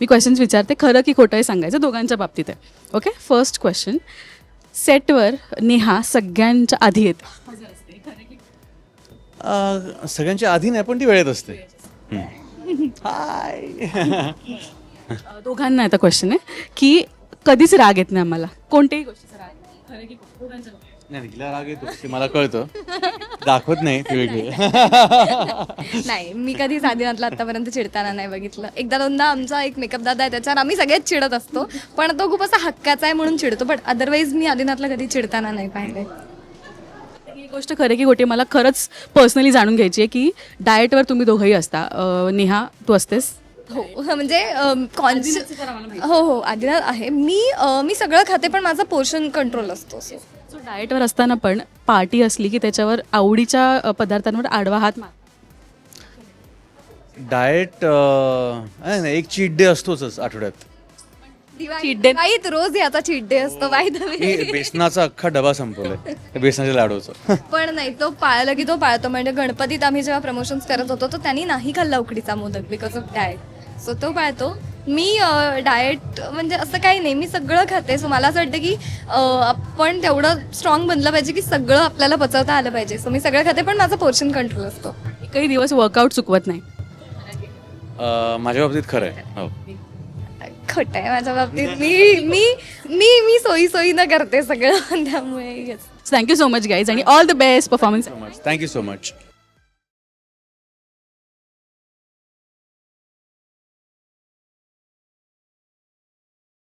मी questions विचारते, खरं की खोटं हे सांगायचं, दोघांच्या बाबतीत आहे. Okay, first question. सेटवर नेहा सगळ्यांच्या आधी येते. सगळ्यांच्या आधी नाही, पण ती वेळेत असते. हाय. दोघांना आता क्वेश्चन आहे की कधीच राग येत नाही आम्हाला कोणत्याही गोष्टीचा राग, खरं की खोटं? दोघांच्या बाबतीत. नाही, तिला राग येतो ते मला कळतं, दाखवत नाही ती वेगळी. नाही, मी कधीच आदिनाथला आतापर्यंत चिडताना नाही बघितलं. एकदा दोनदा आमचा एक मेकअप दादा आहे, त्याच्यावर आम्ही सगळेच चिडत असतो, पण तो खूप असा हक्काचा आहे म्हणून चिडतो. बट अदरवाईज मी आदिनाथला कधी चिडताना नाही पाहिजे. ही गोष्ट खरं की खोटी मला खरंच पर्सनली जाणून घ्यायची आहे की डाएटवर तुम्ही दोघंही असता. नेहा तू असतेस? हो, म्हणजे हो हो आदिनाथ आहे. मी सगळं खाते, पण माझा पोर्शन कंट्रोल असतो. सो डाएटवर असताना पण पार्टी असली की त्याच्यावर आवडीच्या पदार्थांवर आडवा हात मार. डाएट नाही, एक चीट डे असतोच आठवड्यात. Cheat day. दिवाळीत रोज याचा चीट डे असतो बाय द वे. मी बेसनाचा अख्खा डबा संपवलाय, बेसनाच्या लाडूचं. पण नाही, तो पाळला की तो पाळतो. म्हणजे गणपतीत आम्ही जेव्हा प्रमोशन्स करत होतो, तर त्यांनी नाही खाल्ला उकडीचा modak because of diet. So तो पाळतो. मी डाएट म्हणजे असं काही नाही, मी सगळं खाते. सो मला असं वाटतं की आपण तेवढं स्ट्रॉंग बनलं पाहिजे की सगळं आपल्याला पचवता आलं पाहिजे. सो मी सगळं खाते, पण माझा पोर्शन कंट्रोल असतो. एकही दिवस वर्कआउट चुकवत नाही. माझ्या बाबतीत खरं आहे. हो. खोटं आहे माझ्या बाबतीत. मी सोयीनं करते सगळं, त्यामुळे yes. Thank you so much guys आणि all the best performance. Thank you so much.